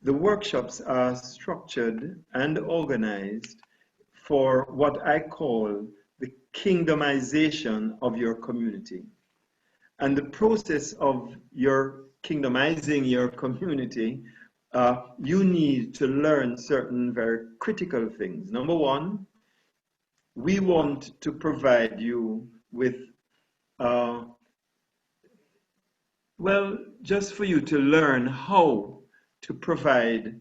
The workshops are structured and organized for what I call the kingdomization of your community. And the process of your kingdomizing your community, you need to learn certain very critical things. Number one, we want to provide you with, well, just for you to learn how to provide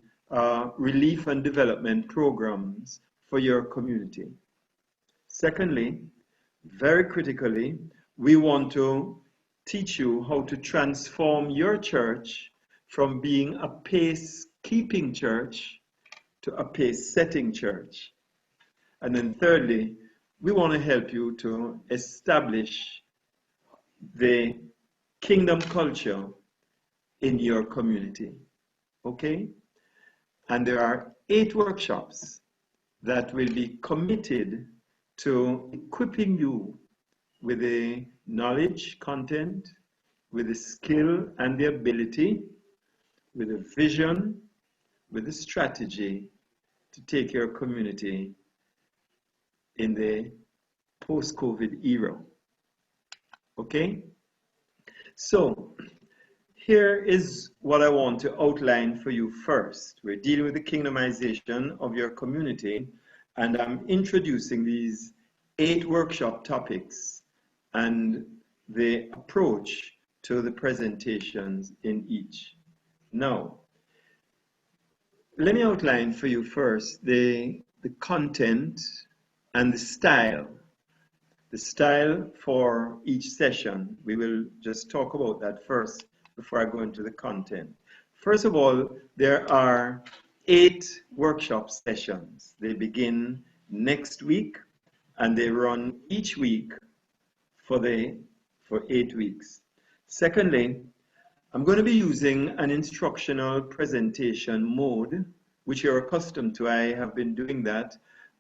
relief and development programs for your community. Secondly, very critically, we want to teach you how to transform your church from being a pace-keeping church to a pace-setting church. And then thirdly, we want to help you to establish the kingdom culture in your community. Okay? And there are 8 workshops that will be committed to equipping you with the knowledge, content, with the skill and the ability, with the vision, with the strategy to take your community in the post-COVID era. Okay? So, here is what I want to outline for you first. We're dealing with the kingdomization of your community, and I'm introducing these 8 workshop topics and the approach to the presentations in each. Now, let me outline for you first the content and the style. The style for each session. We will just talk about that first before I go into the content. First of all, there are 8 workshop sessions. They begin next week and they run each week for 8 weeks. Secondly, I'm going to be using an instructional presentation mode, which you're accustomed to. I have been doing that.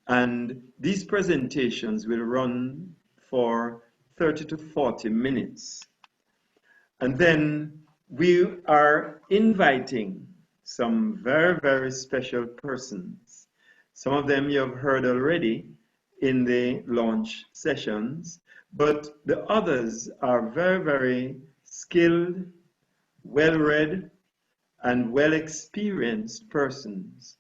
And these presentations will run for 30 to 40 minutes. And then we are inviting some very, very special persons. Some of them you have heard already in the launch sessions, but the others are very, very skilled, well-read, and well-experienced persons.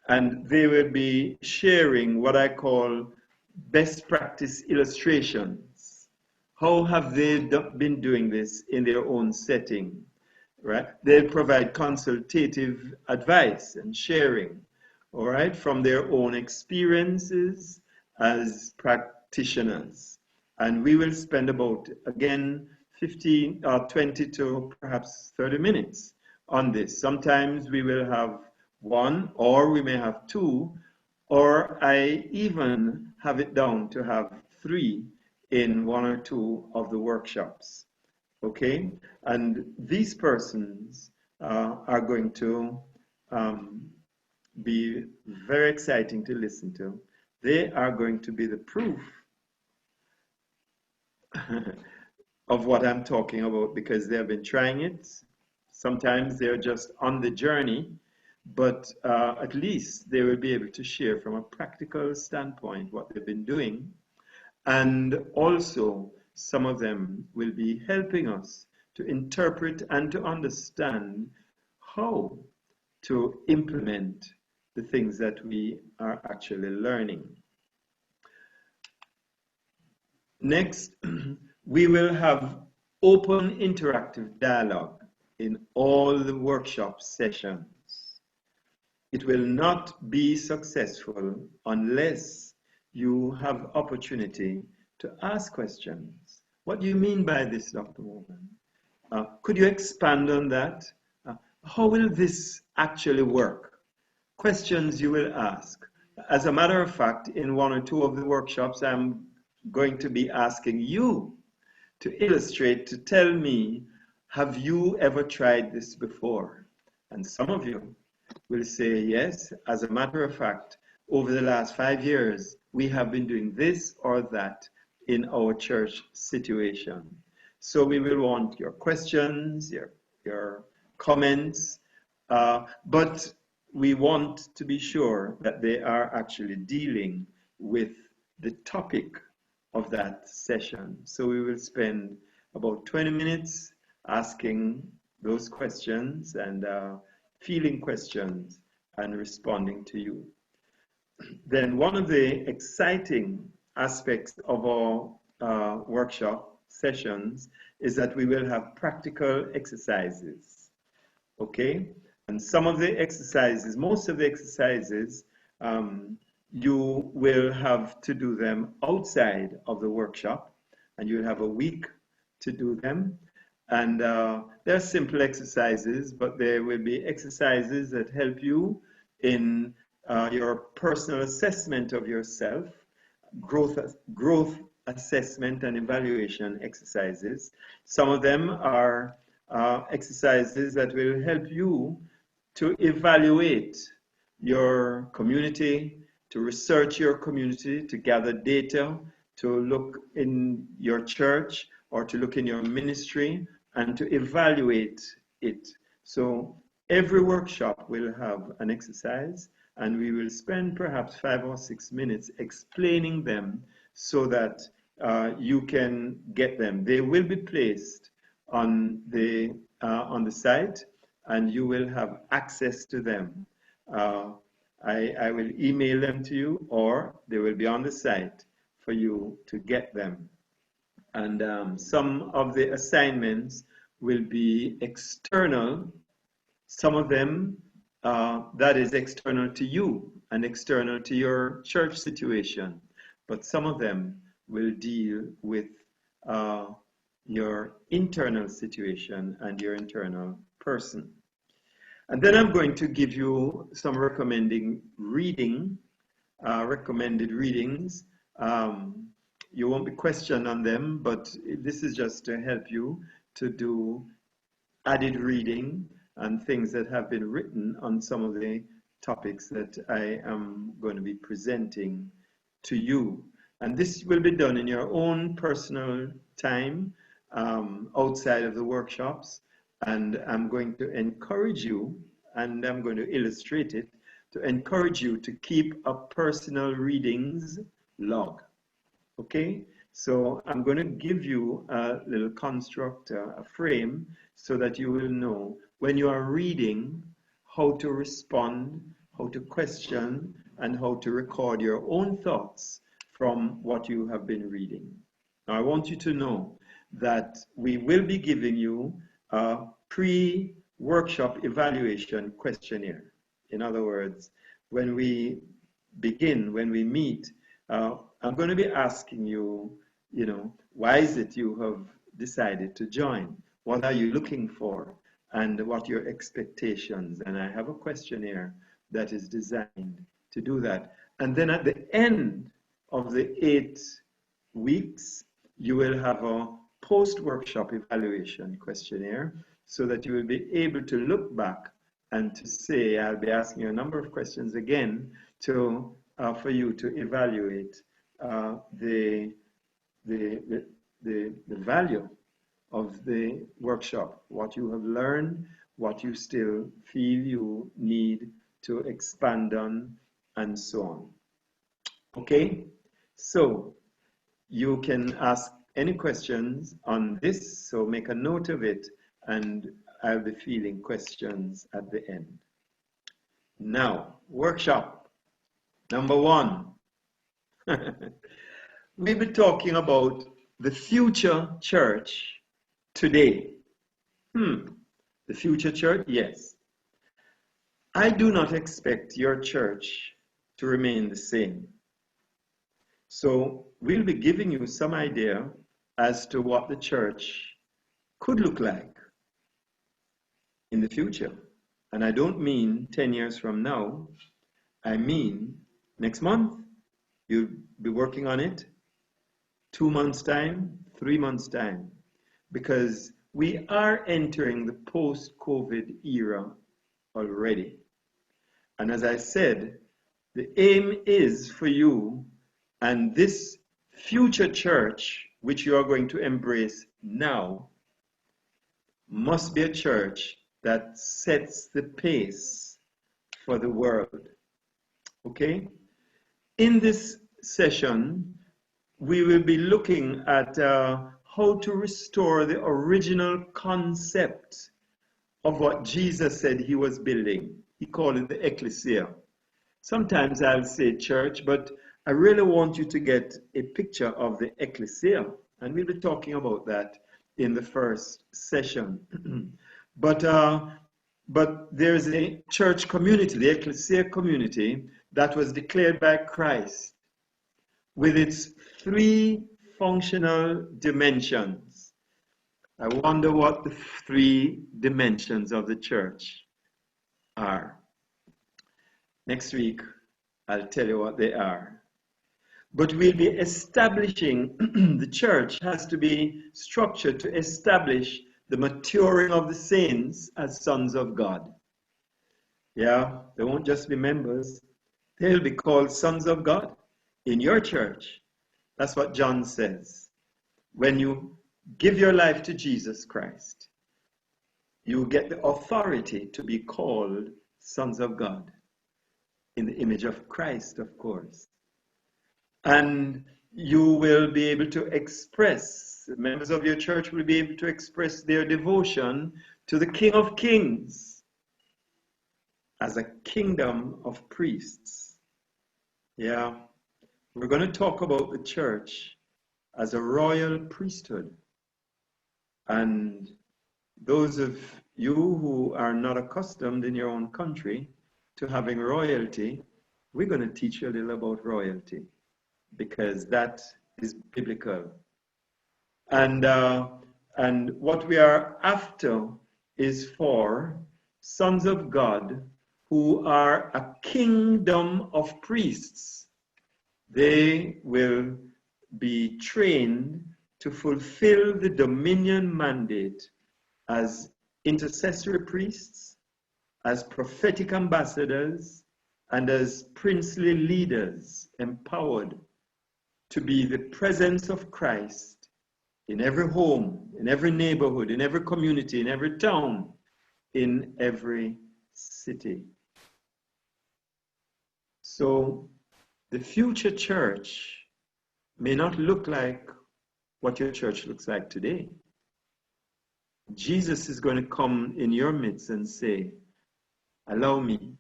And they will be sharing what I call best practice illustrations. How have they been doing this in their own setting, right? They'll provide consultative advice and sharing, all right, from their own experiences as practitioners. And we will spend about, again, 15 or 20 to perhaps 30 minutes on this. Sometimes we will have 1, or we may have 2, or I even have it down to have 3 in 1 or 2 of the workshops. Okay? And these persons are going to be very exciting to listen to. They are going to be the proof of what I'm talking about, because they have been trying it. Sometimes they're just on the journey, but at least they will be able to share from a practical standpoint what they've been doing. And also, some of them will be helping us to interpret and to understand how to implement the things that we are actually learning. Next, we will have open interactive dialogue in all the workshop sessions. It will not be successful unless you have opportunity to ask questions. What do you mean by this, Dr. Morgan? Could you expand on that? How will this actually work? Questions you will ask. As a matter of fact, in 1 or 2 of the workshops, I'm going to be asking you to illustrate, to tell me, have you ever tried this before? And some of you will say, yes, as a matter of fact, over the last 5 years, we have been doing this or that in our church situation. So we will want your questions, your comments, But we want to be sure that they are actually dealing with the topic of that session. So we will spend about 20 minutes asking those questions and feeling questions and responding to you. Then one of the exciting aspects of our workshop sessions is that we will have practical exercises, okay? And some of the exercises, most of the exercises, you will have to do them outside of the workshop, and you'll have a week to do them. And they're simple exercises, but there will be exercises that help you in your personal assessment of yourself, growth assessment and evaluation exercises. Some of them are exercises that will help you to evaluate your community, to research your community, to gather data, to look in your church or to look in your ministry and to evaluate it. So every workshop will have an exercise, and we will spend perhaps 5 or 6 minutes explaining them so that you can get them. They will be placed on the site, and you will have access to them. I will email them to you, or they will be on the site for you to get them. And some of the assignments will be external. Some of them that is external to you and external to your church situation, but some of them will deal with your internal situation and your internal person. And then I'm going to give you some recommended readings. You won't be questioned on them, but this is just to help you to do added reading and things that have been written on some of the topics that I am going to be presenting to you. And this will be done in your own personal time outside of the workshops. And I'm going to encourage you, and I'm going to illustrate it, to encourage you to keep a personal readings log. Okay? So I'm going to give you a little construct, a frame, so that you will know when you are reading how to respond, how to question, and how to record your own thoughts from what you have been reading. Now, I want you to know that we will be giving you a pre-workshop evaluation questionnaire. In other words, when we begin, when we meet, I'm going to be asking you, why is it you have decided to join? What are you looking for? And what are your expectations? And I have a questionnaire that is designed to do that. And then at the end of the 8 weeks, you will have a post-workshop evaluation questionnaire so that you will be able to look back and to say, I'll be asking you a number of questions again for you to evaluate the value of the workshop, what you have learned, what you still feel you need to expand on, and so on. Okay, so you can ask any questions on this, so make a note of it, and I'll be fielding questions at the end. Now, workshop number 1. We'll be talking about the future church today. The future church? Yes. I do not expect your church to remain the same. So we'll be giving you some idea as to what the church could look like in the future. And I don't mean 10 years from now. I mean next month. You'll be working on it 2 months' time, 3 months' time, because we are entering the post-COVID era already. And as I said, the aim is for you and this future church, which you are going to embrace now, must be a church that sets the pace for the world. Okay? In this session, we will be looking at how to restore the original concept of what Jesus said he was building. He called it the ecclesia. Sometimes I'll say church, but I really want you to get a picture of the ecclesia. And we'll be talking about that in the first session. but there's a church community, the ecclesia community, that was declared by Christ with its three functional dimensions. I wonder what the three dimensions of the church are. Next week, I'll tell you what they are. But we'll be establishing, the church has to be structured to establish the maturing of the saints as sons of God. Yeah, they won't just be members. They'll be called sons of God in your church. That's what John says. When you give your life to Jesus Christ, you get the authority to be called sons of God in the image of Christ, of course. And you will be able to express, members of your church will be able to express their devotion to the King of Kings as a kingdom of priests. Yeah, we're going to talk about the church as a royal priesthood. And those of you who are not accustomed in your own country to having royalty, we're going to teach you a little about royalty, because that is biblical. And what we are after is for sons of God who are a kingdom of priests. They will be trained to fulfill the dominion mandate as intercessory priests, as prophetic ambassadors, and as princely leaders, empowered to be the presence of Christ in every home, in every neighborhood, in every community, in every town, in every city. So the future church may not look like what your church looks like today. Jesus is going to come in your midst and say, allow me,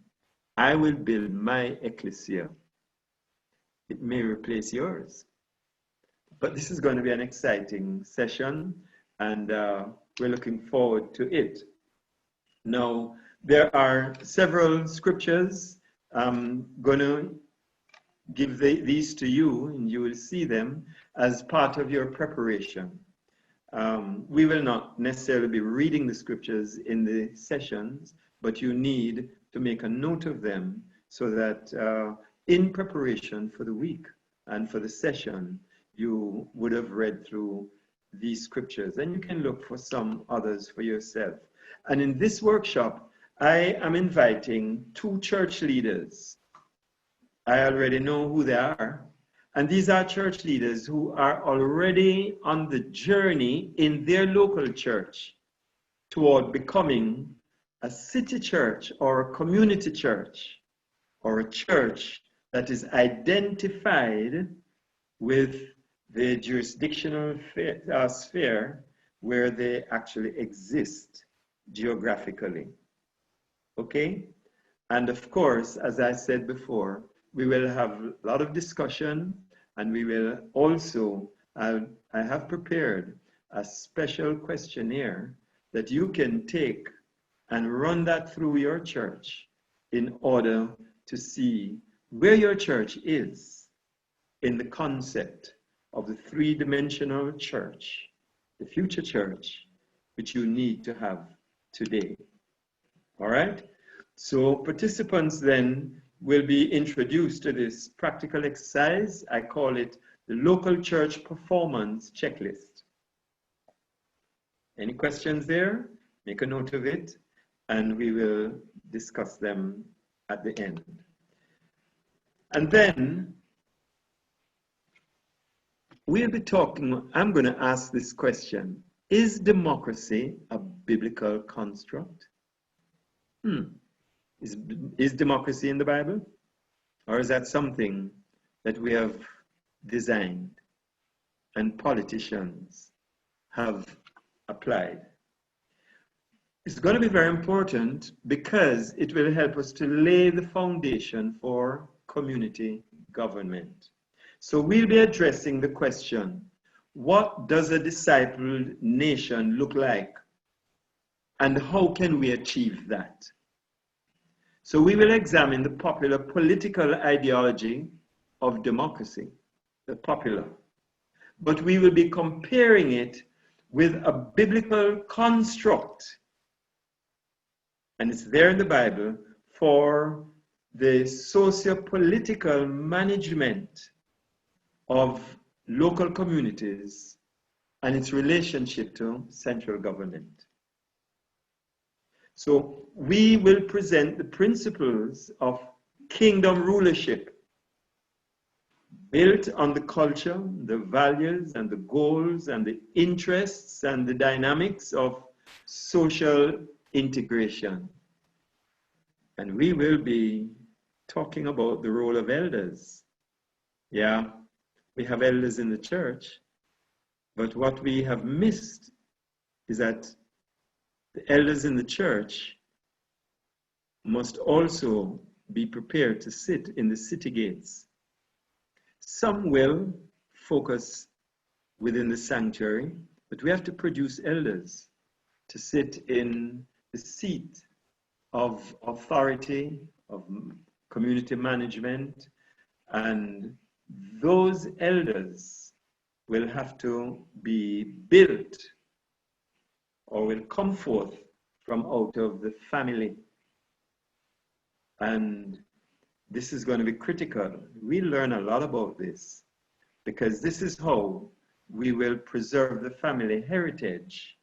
I will build my ecclesia. It may replace yours. But this is going to be an exciting session, and we're looking forward to it. Now, there are several scriptures. I'm going to give these to you, and you will see them as part of your preparation. We will not necessarily be reading the scriptures in the sessions, but you need to make a note of them so that in preparation for the week and for the session, you would have read through these scriptures, and you can look for some others for yourself. And in this workshop, I am inviting 2 church leaders. I already know who they are. And these are church leaders who are already on the journey in their local church toward becoming a city church or a community church or a church that is identified with the jurisdictional sphere where they actually exist geographically. Okay? And of course, as I said before, we will have a lot of discussion, and we will also, I have prepared a special questionnaire that you can take and run that through your church in order to see where your church is in the concept of the 3-dimensional church, the future church, which you need to have today. All right? So participants then will be introduced to this practical exercise. I call it the local church performance checklist. Any questions there? Make a note of it, and we will discuss them at the end. And then we'll be talking, I'm going to ask this question: is democracy a biblical construct? Is democracy in the Bible? Or is that something that we have designed and politicians have applied? It's going to be very important because it will help us to lay the foundation for community government. So we'll be addressing the question, what does a discipled nation look like? And how can we achieve that? So we will examine the popular political ideology of democracy, the popular. But we will be comparing it with a biblical construct, and it's there in the Bible, for the socio-political management of local communities and its relationship to central government. So we will present the principles of kingdom rulership built on the culture, the values and the goals and the interests and the dynamics of social integration. And we will be talking about the role of elders. Yeah, we have elders in the church, but what we have missed is that the elders in the church must also be prepared to sit in the city gates. Some will focus within the sanctuary, but we have to produce elders to sit in the seat of authority, of community management, and those elders will have to be built or will come forth from out of the family. And this is going to be critical. We learn a lot about this because this is how we will preserve the family heritage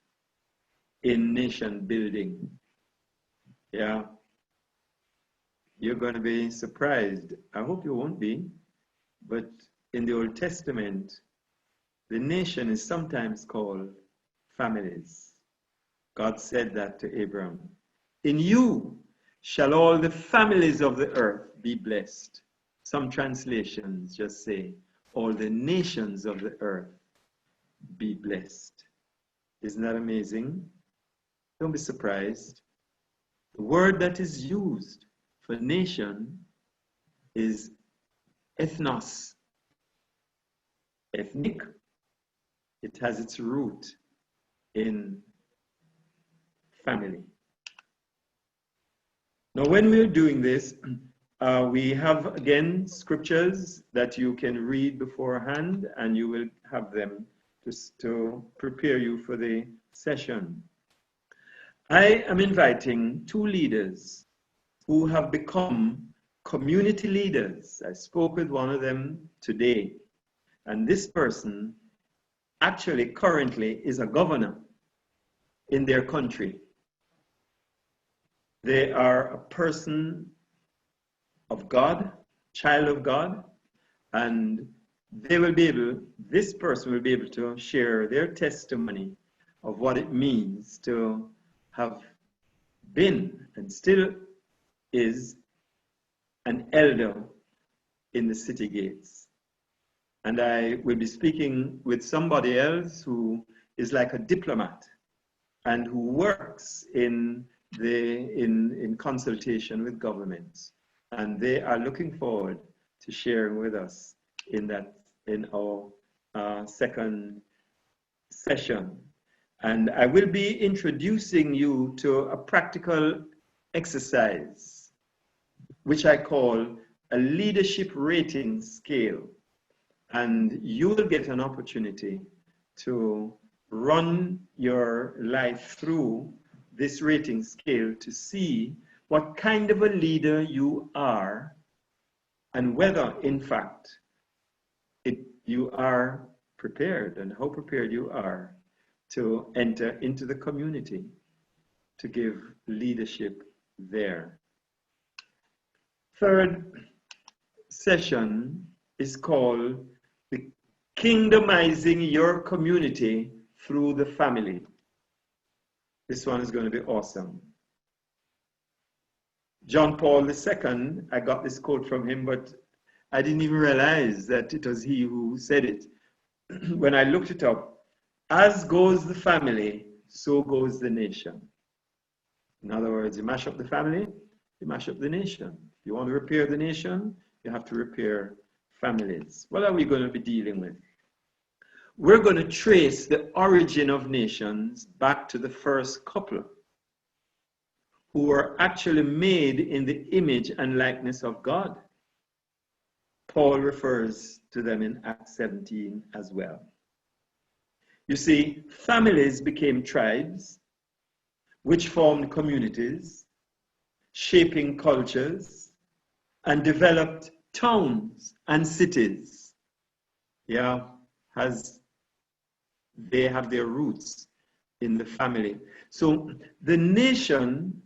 in nation building. Yeah. You're going to be surprised. I hope you won't be. But in the Old Testament, the nation is sometimes called families. God said that to Abraham. In you shall all the families of the earth be blessed. Some translations just say, all the nations of the earth be blessed. Isn't that amazing? Don't be surprised. The word that is used for nation is ethnos. Ethnic. It has its root in family. Now, when we're doing this, we have, again, scriptures that you can read beforehand, and you will have them just to prepare you for the session. I am inviting two leaders who have become community leaders. I spoke with one of them today, and this person actually currently is a governor in their country. They are a person of God, child of God, and they will be able, this person will be able to share their testimony of what it means to have been and still is an elder in the city gates. And I will be speaking with somebody else who is like a diplomat and who works in consultation with governments. And they are looking forward to sharing with us in our second session. And I will be introducing you to a practical exercise, which I call a leadership rating scale. And you will get an opportunity to run your life through this rating scale to see what kind of a leader you are and whether, in fact, you are prepared and how prepared you are to enter into the community to give leadership there. Third session is called the Kingdomizing Your Community Through the Family. This one is going to be awesome. John Paul II, I got this quote from him, but I didn't even realize that it was he who said it. When I looked it up, as goes the family, so goes the nation. In other words, you mash up the family, you mash up the nation. If you want to repair the nation, you have to repair families. What are we going to be dealing with? We're going to trace the origin of nations back to the first couple who were actually made in the image and likeness of God. Paul refers to them in Acts 17 as well. You see, families became tribes, which formed communities, shaping cultures, and developed towns and cities. Yeah, as they have their roots in the family. So the nation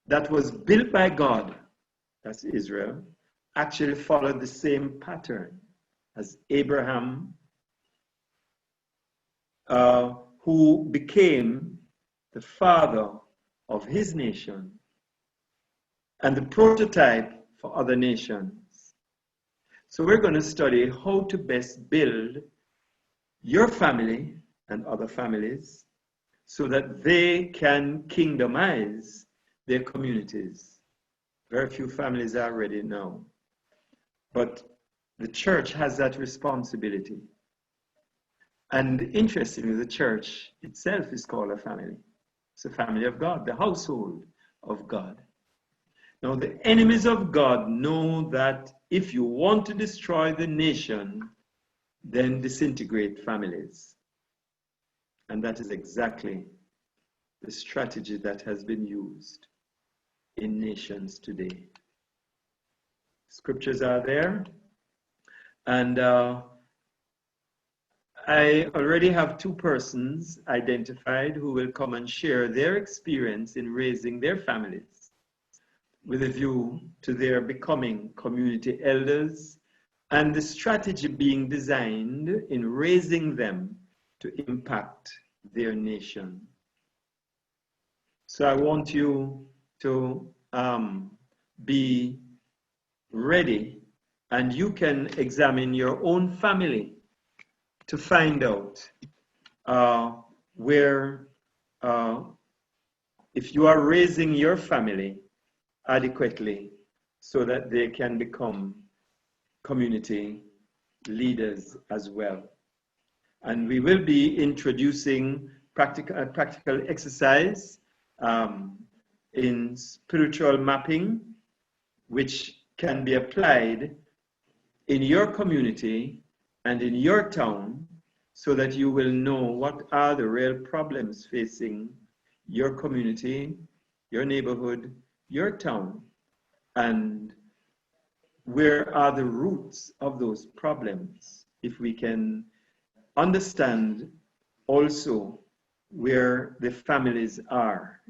that was built by God, that's Israel, actually followed the same pattern as Abraham, who became the father of his nation and the prototype for other nations. So we're going to study how to best build your family and other families so that they can kingdomize their communities. Very few families are ready now, but the church has that responsibility. And interestingly, the church itself is called a family. It's a family of God, the household of God. Now, the enemies of God know that if you want to destroy the nation, then disintegrate families. And that is exactly the strategy that has been used in nations today. Scriptures are there. And I already have 2 persons identified who will come and share their experience in raising their families with a view to their becoming community elders and the strategy being designed in raising them to impact their nation. So I want you to be ready, and you can examine your own family to find out where, if you are raising your family adequately so that they can become community leaders as well. And we will be introducing practical exercise in spiritual mapping, which can be applied in your community and in your town so that you will know what are the real problems facing your community, your neighborhood, your town, and where are the roots of those problems. If we can understand also where the families are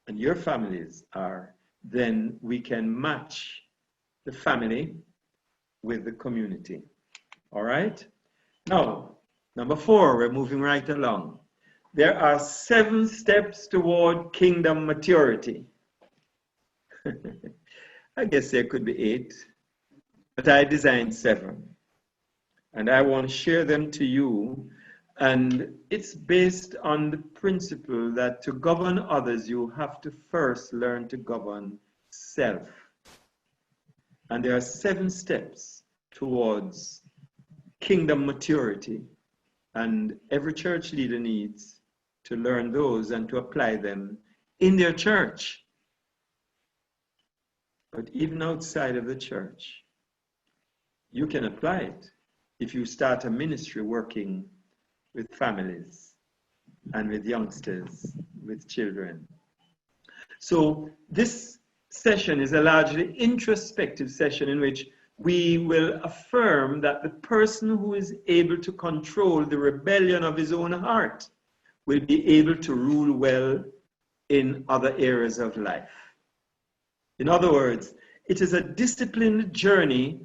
and your families are, then we can match the family with the community. All right? Now, number 4, we're moving right along. There are 7 steps toward kingdom maturity. I guess there could be 8, but I designed 7. And I want to share them to you. And it's based on the principle that to govern others, you have to first learn to govern self. And there are 7 steps towards kingdom maturity. And every church leader needs to learn those and to apply them in their church. But even outside of the church, you can apply it if you start a ministry working with families and with youngsters, with children. So this session is a largely introspective session in which we will affirm that the person who is able to control the rebellion of his own heart will be able to rule well in other areas of life. In other words, it is a disciplined journey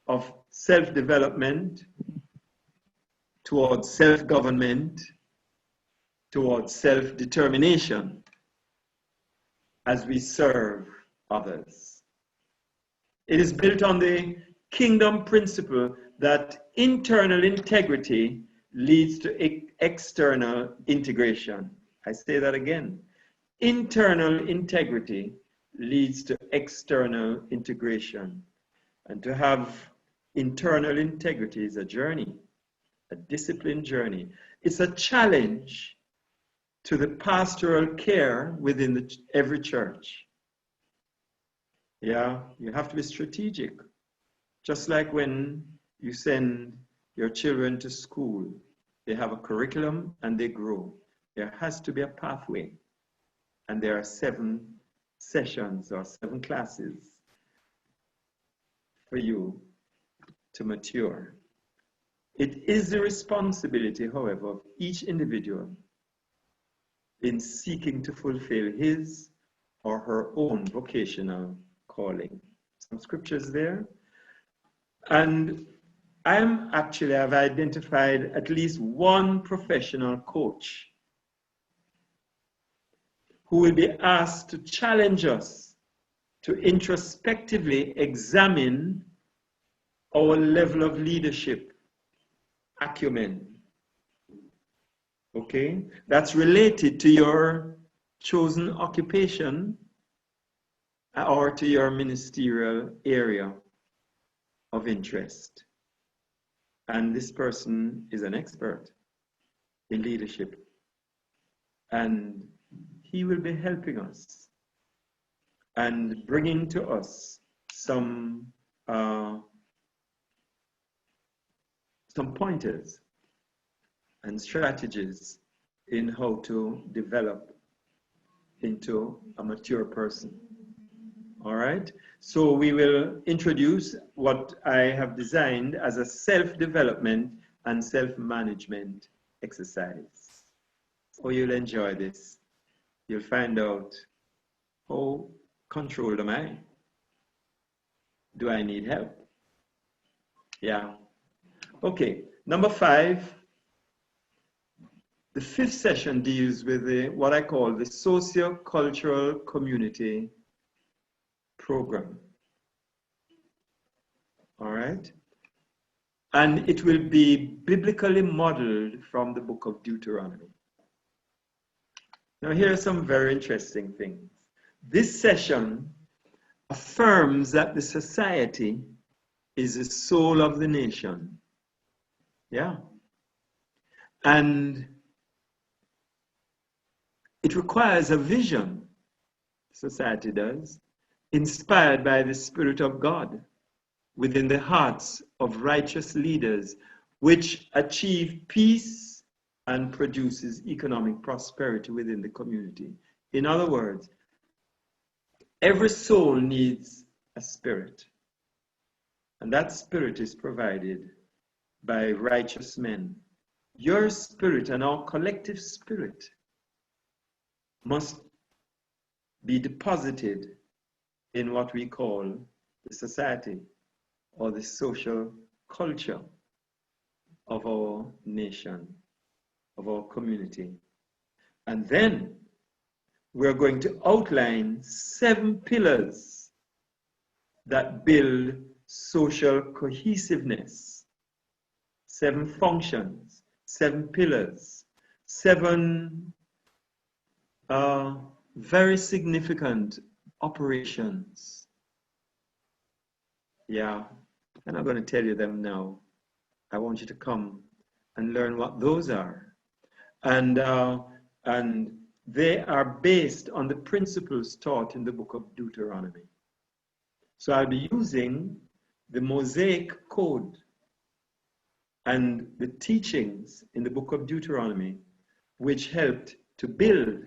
of self-development towards self-government, towards self-determination as we serve others. It is built on the kingdom principle that internal integrity leads to external integration. I say that again. Internal integrity leads to external integration. And to have internal integrity is a journey, a disciplined journey. It's a challenge to the pastoral care within every church. Yeah, you have to be strategic. Just like when you send your children to school, they have a curriculum and they grow. There has to be a pathway. And there are 7 sessions or 7 classes for you to mature. It is the responsibility, however, of each individual in seeking to fulfill his or her own vocational calling. Some scriptures there. And I've identified at least one professional coach who will be asked to challenge us to introspectively examine our level of leadership acumen. Okay? That's related to your chosen occupation or to your ministerial area of interest. And this person is an expert in leadership. And he will be helping us and bringing to us some pointers and strategies in how to develop into a mature person. All right, so we will introduce what I have designed as a self-development and self-management exercise. Oh, you'll enjoy this. You'll find out, how controlled am I? Do I need help? Yeah. Okay, number 5. The 5th session deals with what I call the socio-cultural community program. All right? And it will be biblically modeled from the book of Deuteronomy. Now, here are some very interesting things. This session affirms that the society is the soul of the nation. Yeah. And it requires a vision, society does, inspired by the Spirit of God within the hearts of righteous leaders, which achieve peace and produces economic prosperity within the community. In other words, every soul needs a spirit, and that spirit is provided by righteous men. Your spirit and our collective spirit must be deposited in what we call the society or the social culture of our nation, of our community. And then we're going to outline 7 pillars that build social cohesiveness. 7 functions, 7 pillars, 7 very significant operations. Yeah, I'm not going to tell you them now. I want you to come and learn what those are. And they are based on the principles taught in the book of Deuteronomy. So I'll be using the Mosaic Code and the teachings in the book of Deuteronomy, which helped to build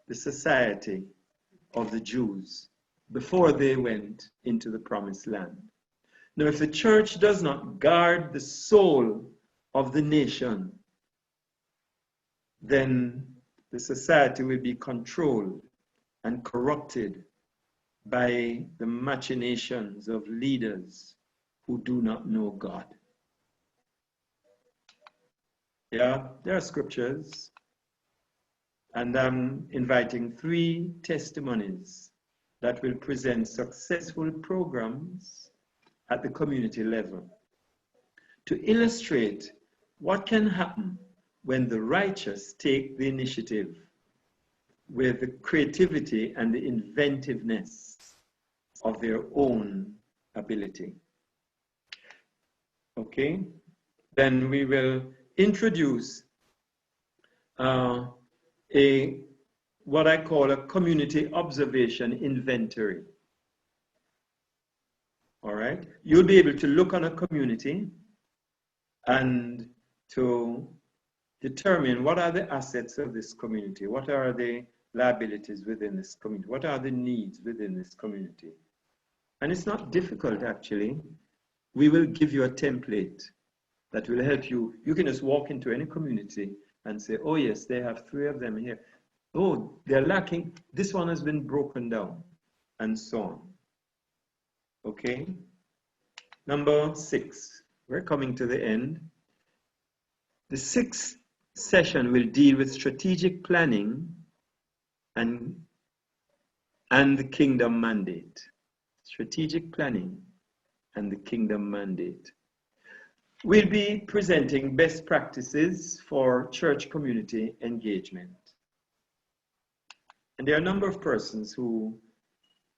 the society of the Jews before they went into the promised land. Now, if the church does not guard the soul of the nation, then the society will be controlled and corrupted by the machinations of leaders who do not know God. Yeah, there are scriptures, and I'm inviting 3 testimonies that will present successful programs at the community level to illustrate what can happen when the righteous take the initiative with the creativity and the inventiveness of their own ability. Okay, then we will introduce what I call a community observation inventory. All right, you'll be able to look on a community and to determine what are the assets of this community, what are the liabilities within this community, what are the needs within this community. And it's not difficult, actually. We will give you a template that will help you. You can just walk into any community and say, oh yes, they have 3 of them here. Oh, they're lacking, this one has been broken down, and so on. Okay? Number 6, we're coming to the end. The 6th session will deal with strategic planning and the kingdom mandate. Strategic planning and the kingdom mandate. We'll be presenting best practices for church community engagement. And there are a number of persons who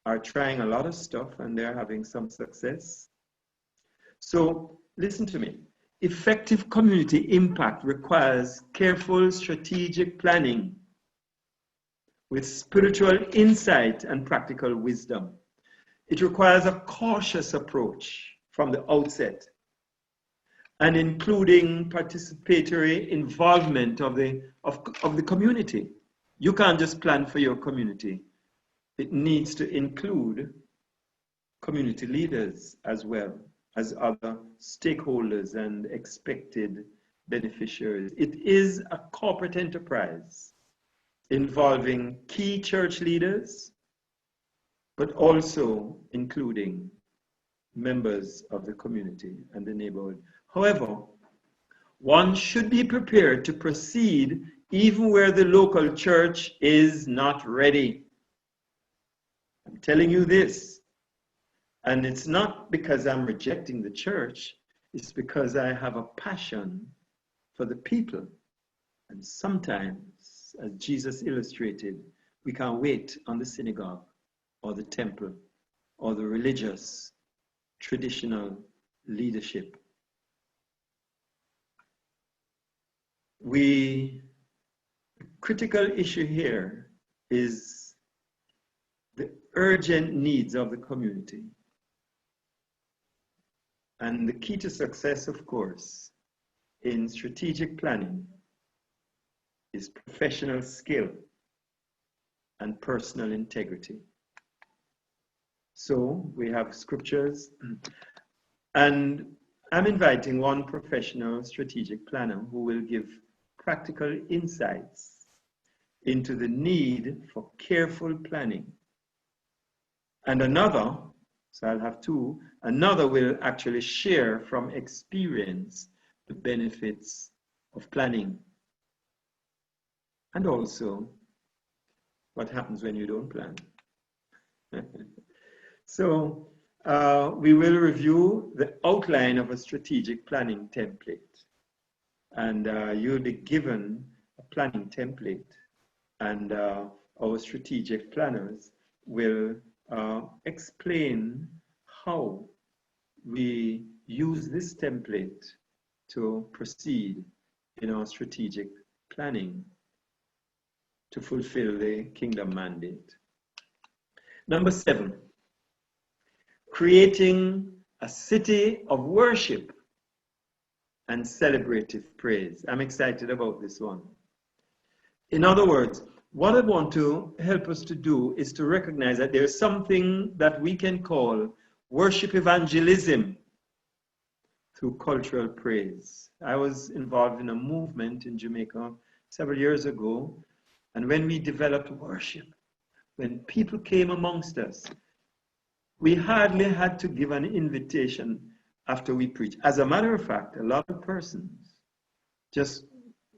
are trying a lot of stuff and they're having some success. So listen to me. Effective community impact requires careful strategic planning with spiritual insight and practical wisdom. It requires a cautious approach from the outset and including participatory involvement of the community. You can't just plan for your community. It needs to include community leaders as well as other stakeholders and expected beneficiaries. It is a corporate enterprise involving key church leaders, but also including members of the community and the neighborhood. However, one should be prepared to proceed even where the local church is not ready. I'm telling you this, and it's not because I'm rejecting the church, it's because I have a passion for the people. And sometimes, as Jesus illustrated, we can't wait on the synagogue or the temple or the religious traditional leadership. The critical issue here is the urgent needs of the community. And the key to success, of course, in strategic planning is professional skill and personal integrity. So we have scriptures, and I'm inviting one professional strategic planner who will give practical insights into the need for careful planning. And another, so I'll have 2, another will actually share from experience the benefits of planning. And also what happens when you don't plan. So we will review the outline of a strategic planning template. And you'll be given a planning template. And our strategic planners will explain how we use this template to proceed in our strategic planning to fulfill the kingdom mandate. Number 7, creating a city of worship and celebrative praise. I'm excited about this one. In other words, what I want to help us to do is to recognize that there's something that we can call worship evangelism through cultural praise. I was involved in a movement in Jamaica several years ago, and when we developed worship, when people came amongst us, we hardly had to give an invitation after we preached. As a matter of fact, a lot of persons just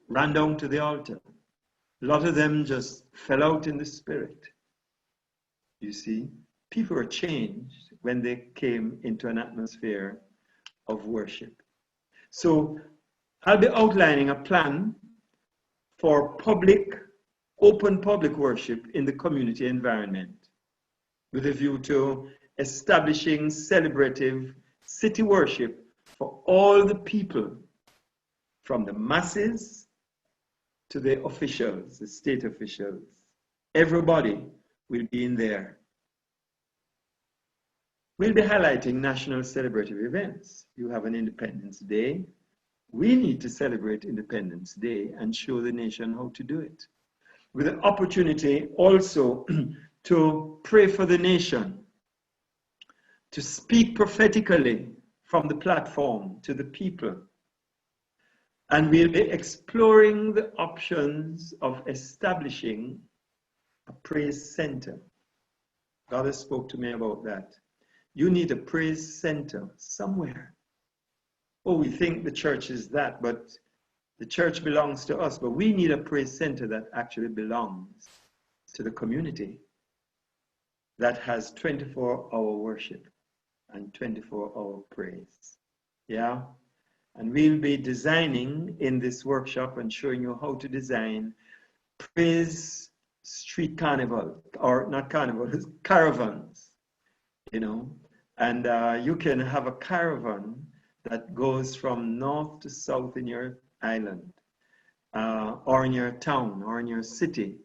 ran down to the altar. A lot of them just fell out in the spirit. You see, people were changed when they came into an atmosphere of worship. So I'll be outlining a plan for open public worship in the community environment with a view to establishing celebrative city worship for all the people, from the masses to the officials, the state officials. Everybody will be in there. We'll be highlighting national celebrative events. You have an Independence Day. We need to celebrate Independence Day and show the nation how to do it. With an opportunity also to pray for the nation, to speak prophetically from the platform to the people. And we'll be exploring the options of establishing a praise center. God has spoke to me about that. You need a praise center somewhere. Oh, we think the church is that, but the church belongs to us. But we need a praise center that actually belongs to the community, that has 24-hour worship and 24-hour praise. Yeah? And we'll be designing in this workshop and showing you how to design praise street carnival, or not carnival, caravans, you know. And you can have a caravan that goes from north to south in your island, or in your town, or in your city,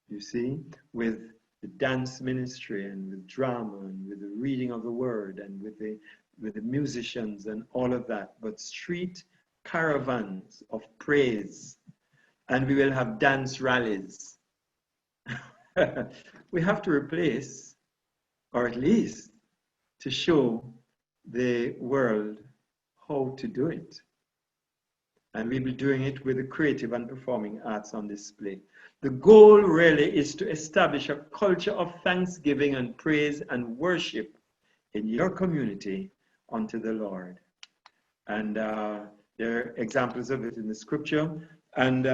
you see, with the dance ministry and with drama and with the reading of the word and with the musicians and all of that, but street caravans of praise. And we will have dance rallies. We have to replace, or at least to show the world how to do it. And we'll be doing it with the creative and performing arts on display. The goal really is to establish a culture of thanksgiving and praise and worship in your community unto the Lord. And there are examples of it in the scripture. And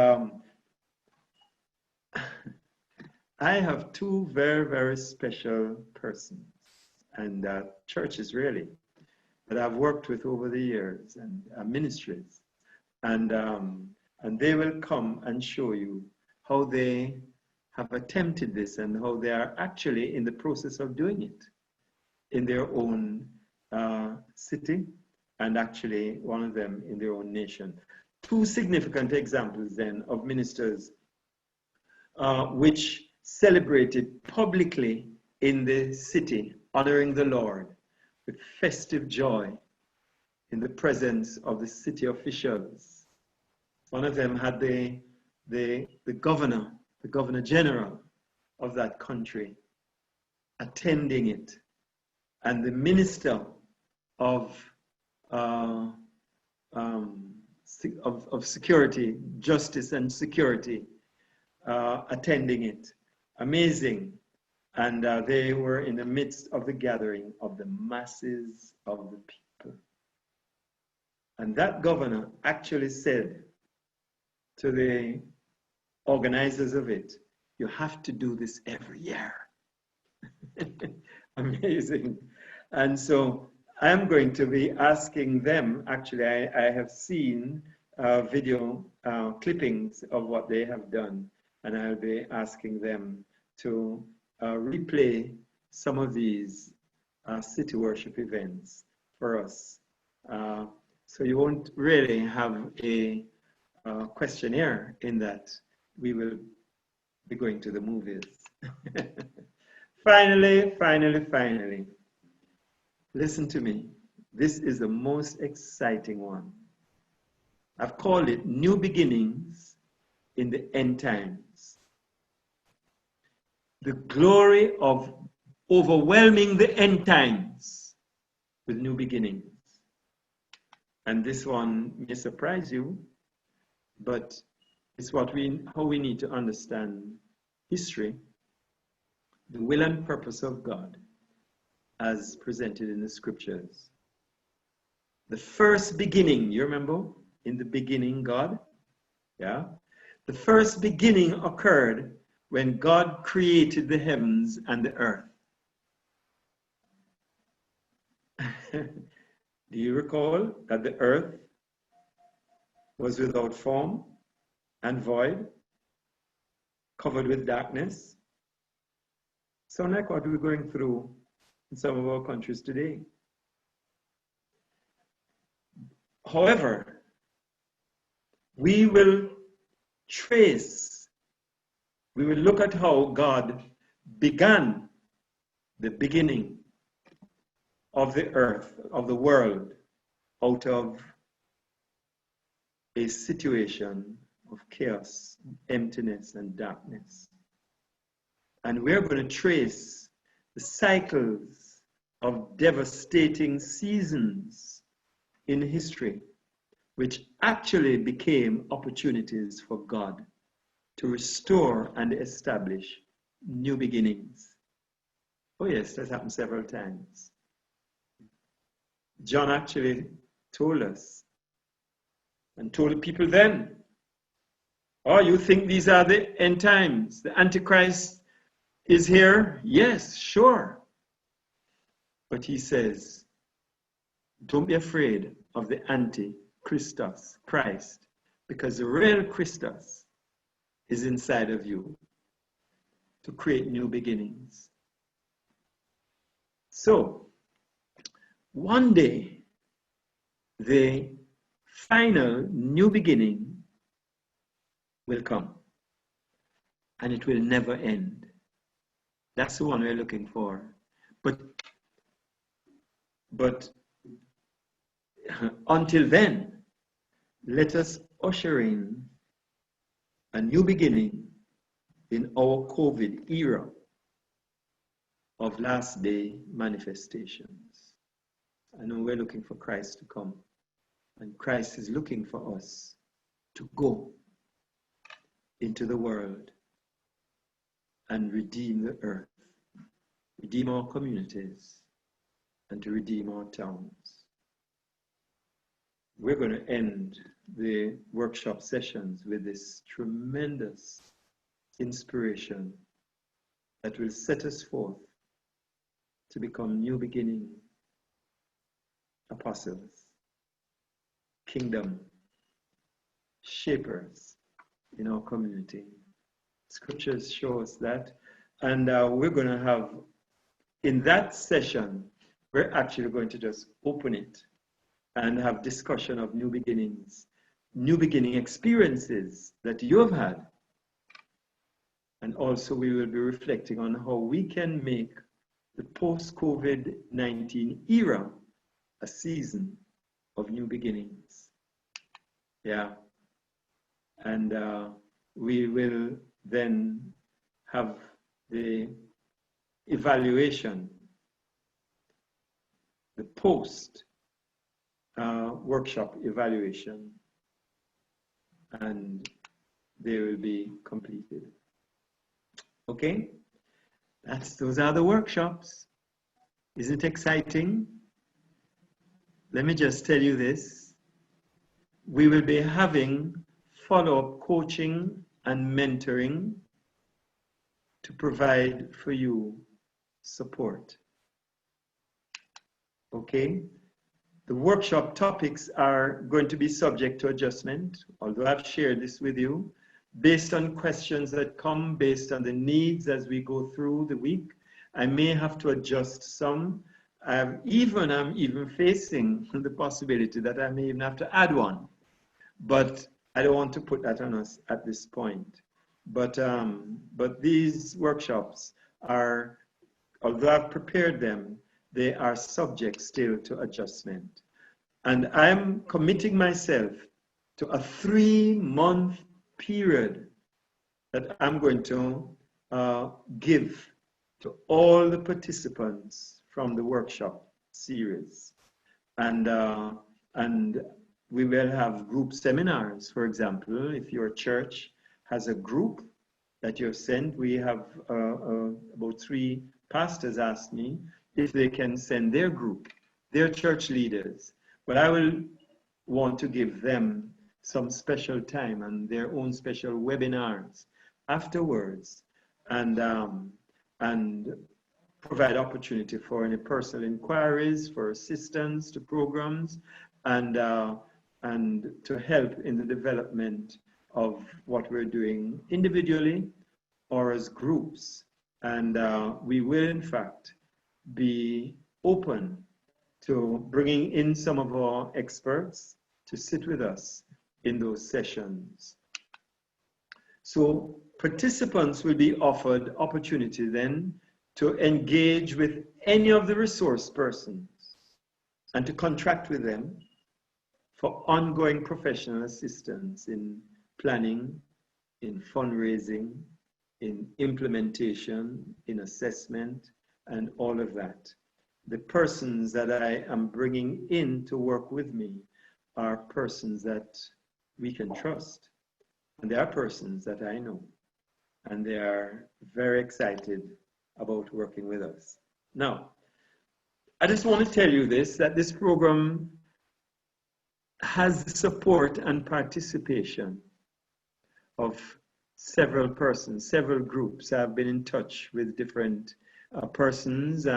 I have two very, very special persons, and churches really, that I've worked with over the years, and ministries. And they will come and show you how they have attempted this and how they are actually in the process of doing it in their own city, and actually one of them in their own nation. Two significant examples then of ministers which celebrated publicly in the city, honoring the Lord with festive joy in the presence of the city officials. One of them had the governor general of that country attending it, and the minister of security, justice and security, attending it. Amazing. And they were in the midst of the gathering of the masses of the people. And that governor actually said to the organizers of it, you have to do this every year. Amazing. And so I'm going to be asking them, actually I have seen video clippings of what they have done, and I'll be asking them to replay some of these city worship events for us. So you won't really have a questionnaire in that. We will be going to the movies. Finally, listen to me. This is the most exciting one. I've called it New Beginnings in the End Times. The glory of overwhelming the end times with new beginnings. And this one may surprise you, but it's how we need to understand history, the will and purpose of God as presented in the scriptures. The first beginning, you remember? In the beginning, God? Yeah? The first beginning occurred when God created the heavens and the earth. Do you recall that the earth was without form and void, covered with darkness? Sound like what we're going through in some of our countries today. However, we will look at how God began the beginning of the earth, of the world, out of a situation of chaos, emptiness, and darkness. And we're going to trace the cycles of devastating seasons in history, which actually became opportunities for God to restore and establish new beginnings. Oh yes, that's happened several times. John actually told us and told the people then, oh, you think these are the end times? The Antichrist is here? Yes, sure. But he says, don't be afraid of the Antichrist, Christ, because the real Christus is inside of you to create new beginnings. So, one day, the final new beginning will come, and it will never end. That's the one we're looking for. But until then, let us usher in a new beginning in our COVID era of last day manifestations. I know we're looking for Christ to come, and Christ is looking for us to go into the world and redeem the earth, redeem our communities, and to redeem our towns. We're going to end the workshop sessions with this tremendous inspiration that will set us forth to become new beginning apostles, kingdom shapers in our community. Scriptures show us that. And we're going to have, in that session, we're actually going to just open it and have discussion of new beginnings, new beginning experiences that you have had. And also we will be reflecting on how we can make the post-COVID-19 era a season of new beginnings. Yeah. And we will then have the evaluation, the post workshop evaluation, and they will be completed. Okay, those are the workshops. Isn't it exciting? Let me just tell you this. We will be having follow-up coaching and mentoring to provide for you support. Okay? The workshop topics are going to be subject to adjustment, although I've shared this with you, based on questions that come, based on the needs as we go through the week. I may have to adjust some. I'm even facing the possibility that I may even have to add one. But I don't want to put that on us at this point. But these workshops are, although I've prepared them, they are subject still to adjustment. And I'm committing myself to a 3-month period that I'm going to give to all the participants from the workshop series. And we will have group seminars. For example, if your church has a group that you've sent, we have about 3 pastors asked me if they can send their group, their church leaders. But I will want to give them some special time and their own special webinars afterwards. And provide opportunity for any personal inquiries, for assistance to programs, and to help in the development of what we're doing individually or as groups. And we will, in fact, be open to bringing in some of our experts to sit with us in those sessions. So participants will be offered opportunity then to engage with any of the resource persons and to contract with them for ongoing professional assistance in planning, in fundraising, in implementation, in assessment, and all of that. The persons that I am bringing in to work with me are persons that we can trust. And they are persons that I know. And they are very excited about working with us. Now, I just want to tell you this, that this program has the support and participation of several persons, several groups. I've been in touch with different persons.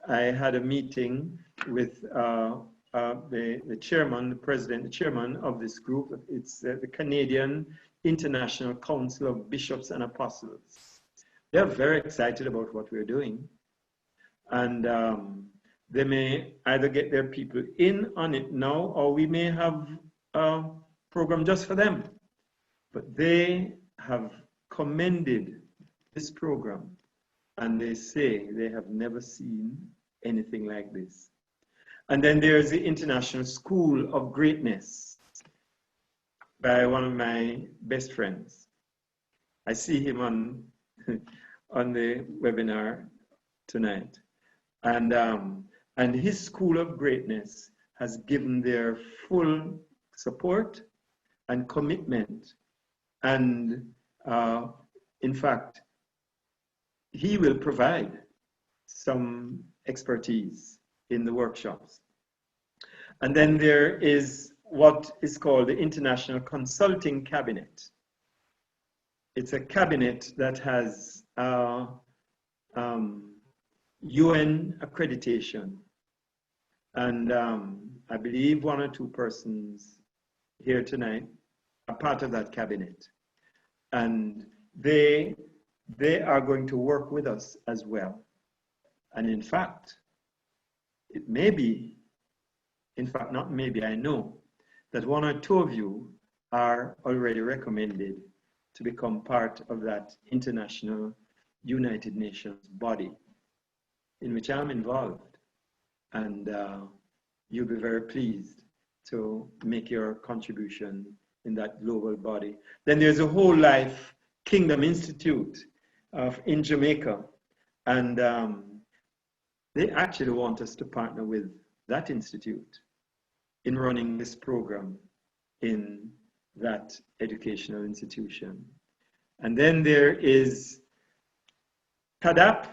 I had a meeting with the chairman, the president, the chairman of this group. It's the Canadian International Council of Bishops and Apostles. They're very excited about what we're doing. And they may either get their people in on it now, or we may have a program just for them. But they have commended this program, and they say they have never seen anything like this. And then there's the International School of Greatness by one of my best friends. I see him on the webinar tonight. And his School of Greatness has given their full support and commitment. And in fact, he will provide some expertise in the workshops. And then there is what is called the International Consulting Cabinet. It's a cabinet that has UN accreditation. And I believe one or two persons here tonight are part of that cabinet. And they are going to work with us as well. And in fact, it may be, in fact, not maybe, I know that one or two of you are already recommended to become part of that international United Nations body in which I'm involved. And you'll be very pleased to make your contribution in that global body. Then there's a Whole Life Kingdom Institute in Jamaica. And they actually want us to partner with that institute in running this program in that educational institution. And then there is CADAP,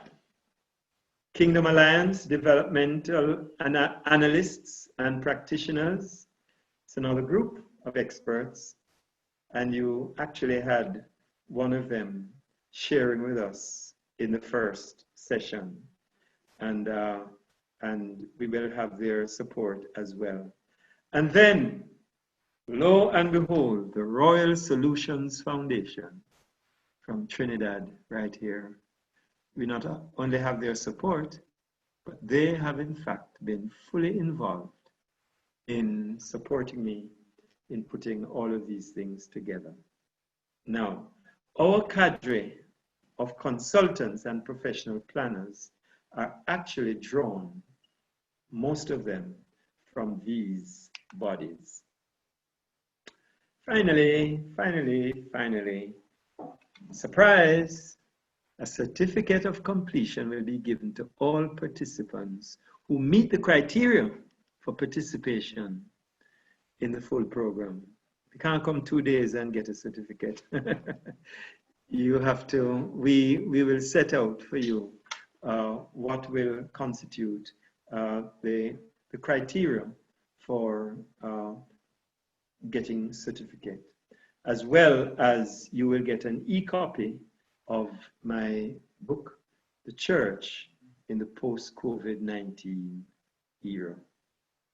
Kingdom Alliance, Developmental Analysts and Practitioners. It's another group of experts. And you actually had one of them sharing with us in the first session. And we will have their support as well. And then, lo and behold, the Royal Solutions Foundation from Trinidad right here. We not only have their support, but they have in fact been fully involved in supporting me in putting all of these things together. Now, our cadre of consultants and professional planners are actually drawn, most of them, from these bodies. Finally, surprise, a certificate of completion will be given to all participants who meet the criteria for participation in the full program. You can't come 2 days and get a certificate. You have to, we will set out for you what will constitute the criteria for getting certificate, as well as you will get an e-copy of my book, The Church in the post-COVID-19 era.